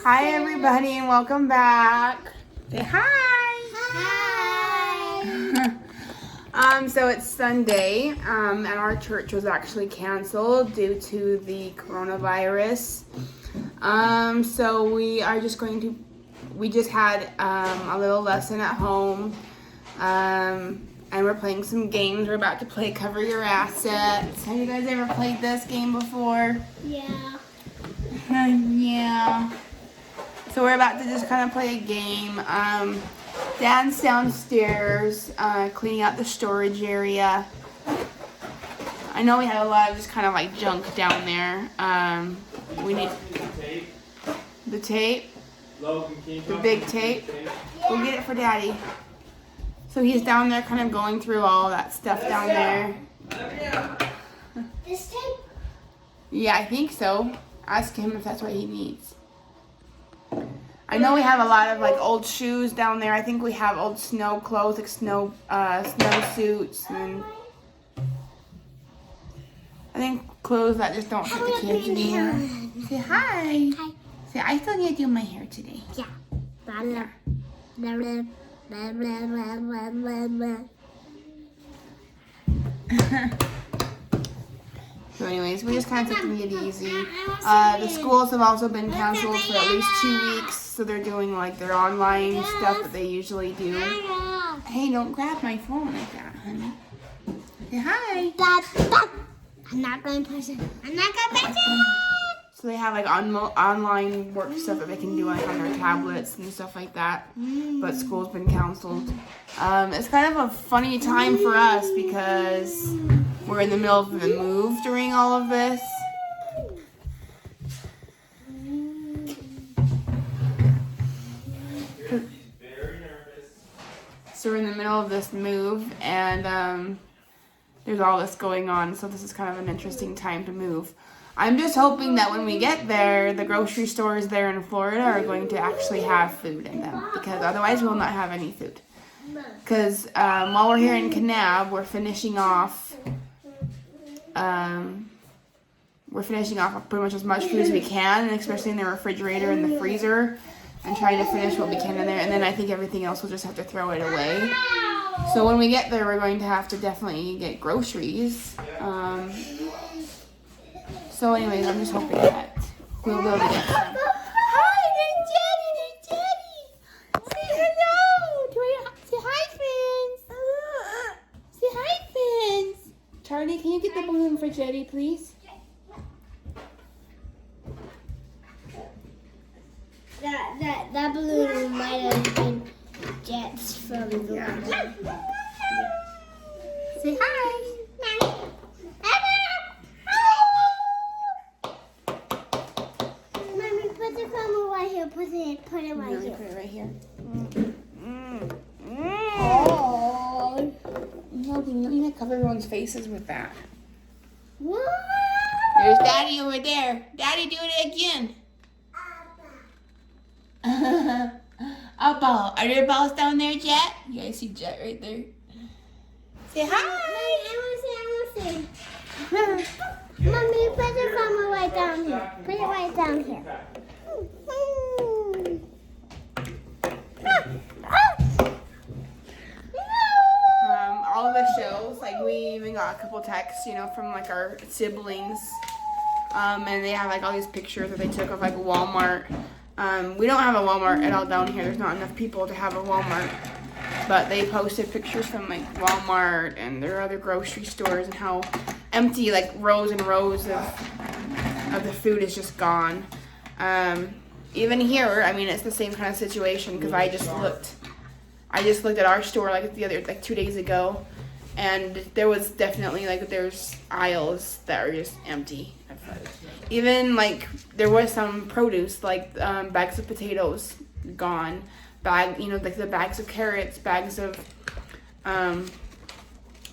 Hi everybody and welcome back. Say hi. Hi. So it's Sunday, and our church was actually canceled due to the coronavirus. So we just had a little lesson at home, and we're playing some games. We're about to play Cover Your Assets. Have you guys ever played this game before? Yeah. Yeah. So we're about to just kind of play a game. Dan's downstairs cleaning out the storage area. I know we had a lot of just kind of like junk down there. We need the tape, the big tape. We'll get it for Daddy. So he's down there kind of going through all that stuff down there. This tape? Yeah, I think so. Ask him if that's what he needs. I know we have a lot of like old shoes down there. I think we have old snow clothes, like snow suits, and I think clothes that just don't fit the kids anymore. Say hi. Hi. Say, I still need to do my hair today. Yeah. Blah, blah, blah, blah, blah, blah, blah, blah, blah. So anyways, we just kind of taking it easy. The schools have also been canceled for at least 2 weeks, so they're doing like their online stuff that they usually do. Hey, don't grab my phone like that, honey. Say hi. I'm not going to push it. I'm not going to push it. So they have like online work stuff that they can do like on their tablets and stuff like that. But school's been canceled. It's kind of a funny time for us because we're in the middle of the move during all of this. So we're in the middle of this move and there's all this going on. So this is kind of an interesting time to move. I'm just hoping that when we get there, the grocery stores there in Florida are going to actually have food in them, because otherwise we'll not have any food. Because while we're here in Kanab, we're finishing off pretty much as much food as we can, and especially in the refrigerator and the freezer, and trying to finish what we can in there. And then I think everything else we'll just have to throw it away. So when we get there, we're going to have to definitely get groceries. So anyways, I'm just hoping that we'll be able to get some. Hi, there's Daddy. Say hello. Say hi, friends. Say hi, friends. Charlie, can you get the balloon for Jetty, please? That balloon might have been jets from the water. Say hi. Mommy, put the camera right here. Put it right Really, here. put it right here. Oh. No, you need to cover everyone's faces with that. What? There's Daddy over there. Daddy, do it again. A ball. Are there balls down there, Jet? You guys see Jet right there? Say hi. I want to see. Mommy, put the camera right down here. Put it right down here. All of the shows, like we even got a couple texts, from like our siblings. And they have like all these pictures that they took of like Walmart. We don't have a Walmart at all down here. There's not enough people to have a Walmart. But they posted pictures from like Walmart and their other grocery stores and how empty like rows and rows of the food is just gone. Even here, I mean, it's the same kind of situation because I just looked at our store like 2 days ago, and there was definitely there's aisles that are just empty. Even like there was some produce like bags of potatoes gone, like the bags of carrots, bags of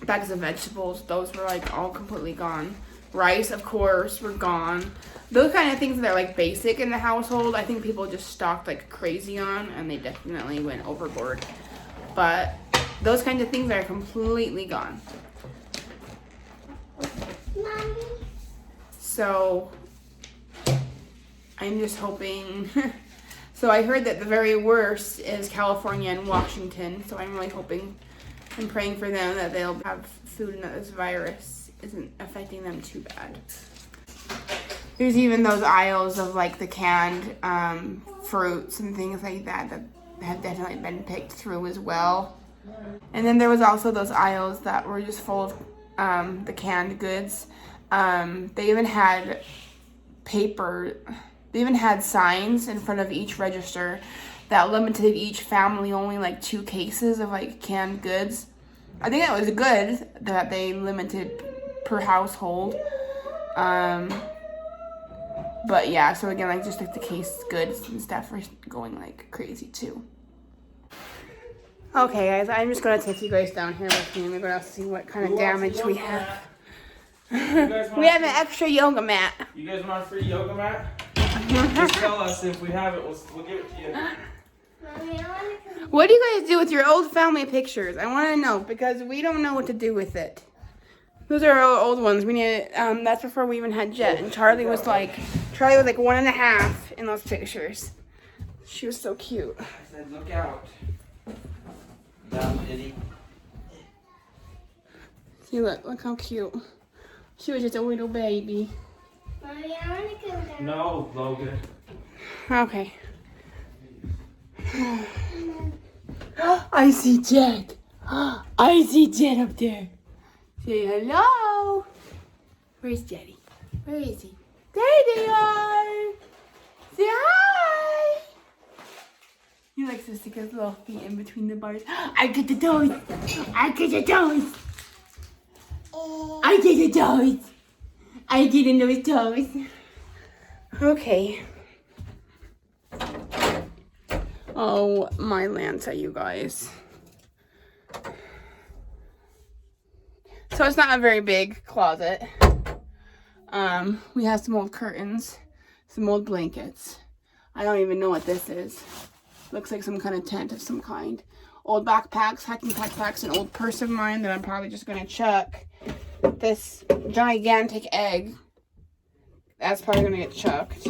vegetables. Those were like all completely gone. Rice, of course, were gone. Those kind of things that are like basic in the household, I think people just stocked like crazy on, and they definitely went overboard. But those kinds of things are completely gone. So I'm just hoping So I heard that the very worst is California and Washington. So I'm really hoping and praying for them that they'll have food and that this virus isn't affecting them too bad. There's even those aisles of like the canned fruits and things like that that have definitely been picked through as well. And then there was also those aisles that were just full of the canned goods. They even had paper, they even had signs in front of each register that limited each family only like 2 cases of like canned goods. I think that was good that they limited per household. But yeah, so again, like just like the case goods and stuff are going like crazy too. Okay guys, I'm just gonna take you guys down here with me and we're gonna see what kind of damage we have. We have an extra yoga mat. You guys want a free yoga mat? Just tell us. If we have it, we'll give it to you. What do you guys do with your old family pictures? I want to know because we don't know what to do with it. Those are our old ones. We need. That's before we even had Jet, and Charlie was like 1.5 in those pictures. She was so cute. I said, look out. Down, Eddie. See, look how cute. She was just a little baby. Mommy, I want to come down. No, Logan. Okay. I see Jet. I see Jet up there. Say hello. Where's Jetty? Where is he? There they are. Say hi. He likes to stick his little feet in between the bars. I get the toes. I get the toes. I get the toes. I get in those toes. Okay. Oh, my Lanta, you guys. So it's not a very big closet. We have some old curtains, some old blankets. I don't even know what this is. Looks like some kind of tent of some kind. Old backpacks, hiking backpacks, an old purse of mine that I'm probably just gonna chuck. This gigantic egg. That's probably gonna get chucked.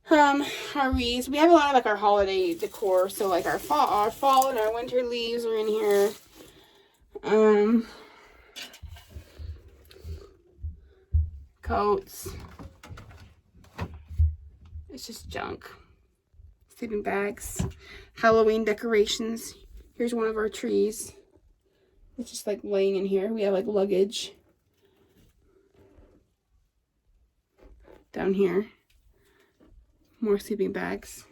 Our wreaths. We have a lot of like our holiday decor, so like our fall and our winter leaves are in here. Coats. It's just junk. Sleeping bags. Halloween decorations. Here's one of our trees. It's just like laying in here. We have like luggage. Down here. More sleeping bags.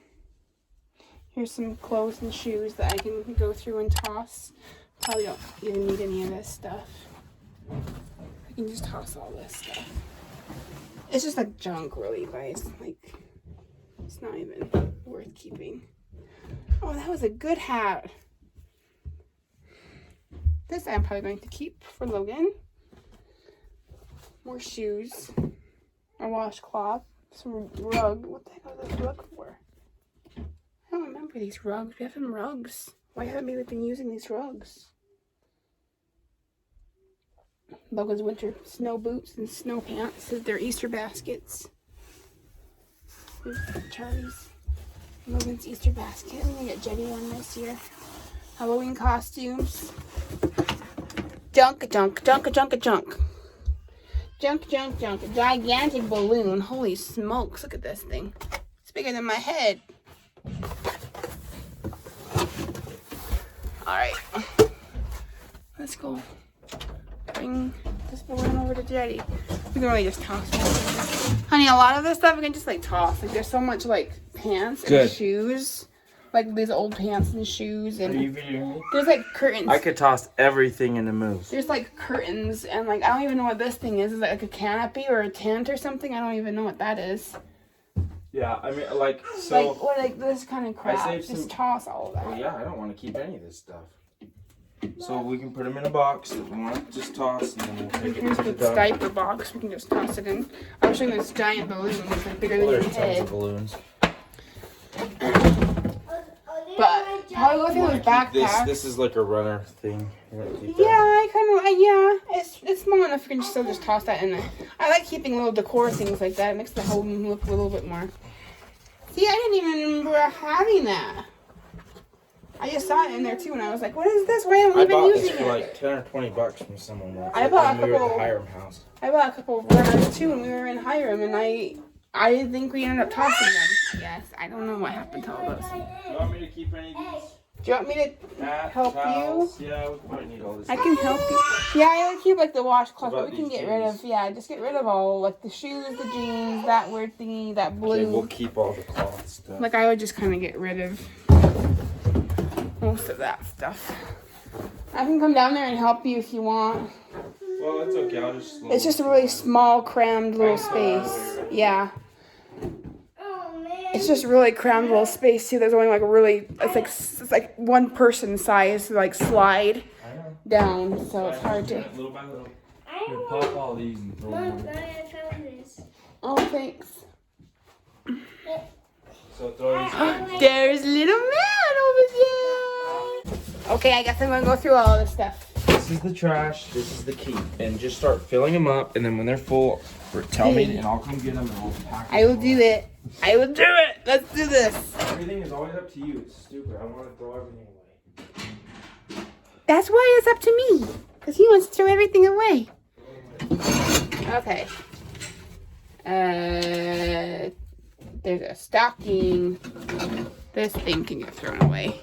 Here's some clothes and shoes that I can go through and toss. Probably don't even need any of this stuff. I can just toss all this stuff. It's just like junk, really, guys. Like, it's not even worth keeping. Oh, that was a good hat. This I'm probably going to keep for Logan. More shoes. A washcloth. Some rug. What the heck was this rug for? I don't remember these rugs. We have some rugs. Why haven't we been using these rugs? Logan's winter snow boots and snow pants. They're Easter baskets. Charlie's. Logan's Easter basket. I'm gonna get Jenny one this year. Halloween costumes. Junk. Junk. A gigantic balloon. Holy smokes. Look at this thing. It's bigger than my head. Alright. Let's go bring this balloon over to Jetty. We can really just toss it. Honey, a lot of this stuff we can just like toss. Like there's so much like pants and shoes. Like these old pants and shoes and Are you videoing me? There's like curtains. I could toss everything in the moves. There's like curtains and like I don't even know what this thing is. Is it like a canopy or a tent or something? I don't even know what that is. Yeah, I mean like so like this kind of crap. I saved Just some- toss all of that. Well, yeah, I don't want to keep any of this stuff. So we can put them in a box if we want. Just toss and then we'll take Here's it to the the dog. diaper box. We can just toss it in. I was showing this giant balloon. It's like bigger than your There's tons head. of balloons. But probably go through those backpacks. This is like a runner thing. You want to keep Yeah, that? I kind of, yeah, it's small enough you can still just toss that in there. I like keeping little decor things like that. It makes the whole room look a little bit more See, I didn't even remember having that. I just saw it in there too, and I was like, "What is this? Why am I even using it?" I bought this for like $10 or $20 from someone once. I bought a when we were at couple. the Hiram house. I bought a couple of runners too when we were in Hiram, and I think we ended up tossing them. Yes, I don't know what happened to all those. You want me to keep any of these? Do you want me to help towels? you? Yeah, we probably need all this. I can help you. Yeah, I would keep like the washcloth, but we can these get rid of. Yeah, just get rid of all like the shoes, the jeans, that weird thingy, that blue. Okay, we'll keep all the cloth stuff. Like I would just kind of get rid of most of that stuff. I can come down there and help you if you want. Well, it's okay. I'll just. It's just a really small, crammed little space. Yeah. It's just really crammed little space too. There's only like a really, it's like one person size like slide down, so it's hard to. Little by little. Here, pop all these and throw them in. Oh, thanks. So throw these. There's little man over there. Okay, I guess I'm gonna go through all this stuff. This is the trash. This is the key, and just start filling them up. And then when they're full, tell me, and I'll come get them and we'll pack them. I will do it. I will do it. Let's do this. Everything is always up to you. It's stupid. I want to throw everything away. That's why it's up to me, because he wants to throw everything away. Okay. There's a stocking. This thing can get thrown away.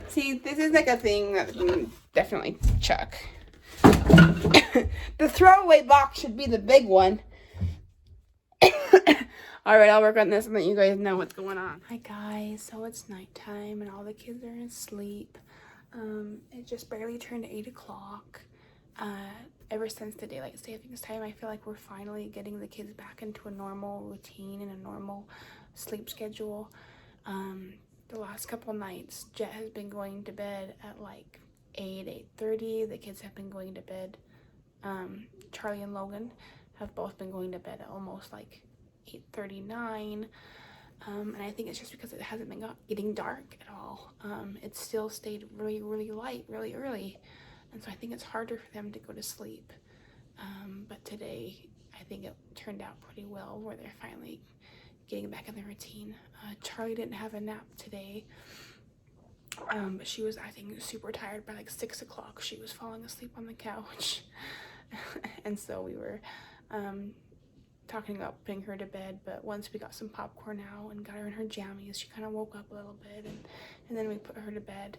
See, this is like a thing that we can definitely chuck. The throwaway box should be the big one. Alright, I'll work on this and let you guys know what's going on. Hi guys, so it's nighttime and all the kids are asleep. It just barely turned 8 o'clock. Ever since the daylight savings time, I feel like we're finally getting the kids back into a normal routine and a normal sleep schedule. The last couple nights, Jet has been going to bed at like 8:30. The kids have been going to bed. Charlie and Logan have both been going to bed at almost like 8:39. And I think it's just because it hasn't been getting dark at all. It's still stayed really, really light, really early. And so I think it's harder for them to go to sleep. But today, I think it turned out pretty well where they're finally getting back in the routine. Charlie didn't have a nap today. But she was, I think, super tired by like 6 o'clock. She was falling asleep on the couch. And so we were talking about putting her to bed. But once we got some popcorn out and got her in her jammies, she kind of woke up a little bit. And then we put her to bed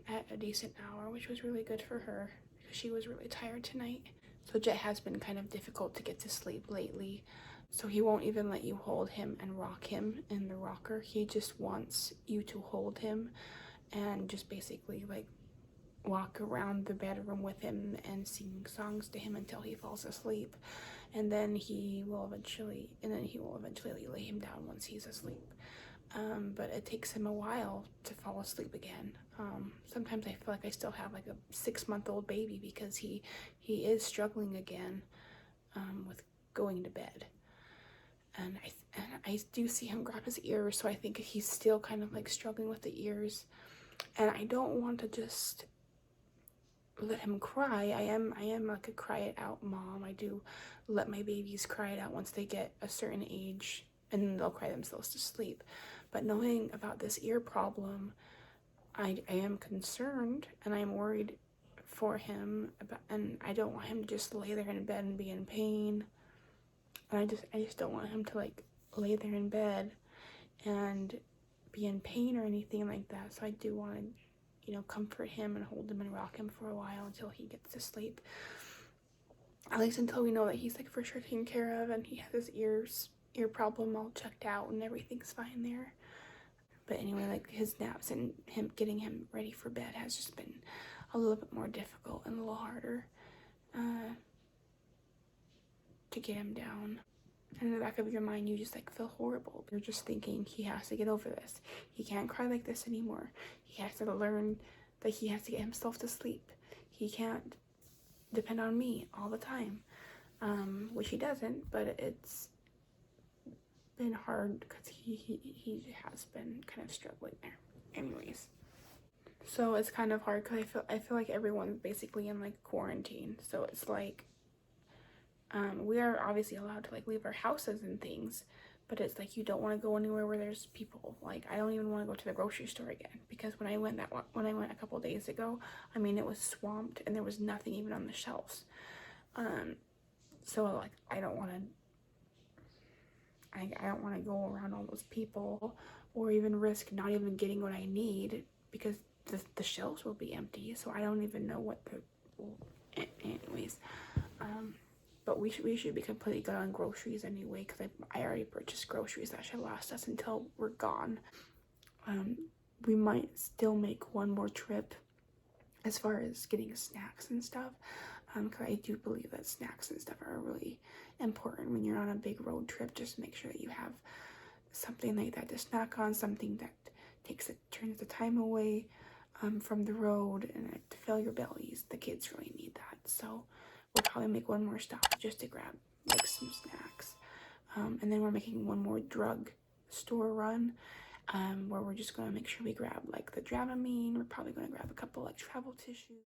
at a decent hour, which was really good for her because she was really tired tonight. So Jet has been kind of difficult to get to sleep lately. So he won't even let you hold him and rock him in the rocker. He just wants you to hold him and just basically like walk around the bedroom with him and sing songs to him until he falls asleep. And then he will eventually lay him down once he's asleep. But it takes him a while to fall asleep again. Sometimes I feel like I still have like a 6-month-old baby because he is struggling again with going to bed. And I do see him grab his ears, so I think he's still kind of like struggling with the ears. And I don't want to just let him cry. I am like a cry it out mom. I do let my babies cry it out once they get a certain age, and then they'll cry themselves to sleep. But knowing about this ear problem, I am concerned and I'm worried for him and I don't want him to just lay there in bed and be in pain. And I just don't want him to like lay there in bed and be in pain or anything like that. So I do want to, you know, comfort him and hold him and rock him for a while until he gets to sleep. At least until we know that he's like for sure taken care of and he has his ear problem all checked out and everything's fine there. But anyway, like his naps and getting him ready for bed has just been a little bit more difficult and a little harder to get him down. And in the back of your mind, you just like feel horrible. You're just thinking he has to get over this. He can't cry like this anymore. He has to learn that he has to get himself to sleep. He can't depend on me all the time, which he doesn't, but it's been hard because he has been kind of struggling there. Anyways, so it's kind of hard because I feel like everyone's basically in like quarantine. So it's like we are obviously allowed to like leave our houses and things, but it's like you don't want to go anywhere where there's people. Like, I don't even want to go to the grocery store again, because when I went a couple days ago, I mean, it was swamped and there was nothing even on the shelves. So like I don't want to go around all those people, or even risk not even getting what I need, because the shelves will be empty. So I don't even know what anyways. But we should be completely good on groceries anyway, because I already purchased groceries that should last us until we're gone. We might still make one more trip as far as getting snacks and stuff, because I do believe that snacks and stuff are really important when you're on a big road trip. Just make sure that you have something like that to snack on, something that turns the time away from the road, and to fill your bellies. The kids really need that. So we'll probably make one more stop just to grab like some snacks, and then we're making one more drug store run, where we're just going to make sure we grab like the Dramamine. We're probably going to grab a couple like travel tissues.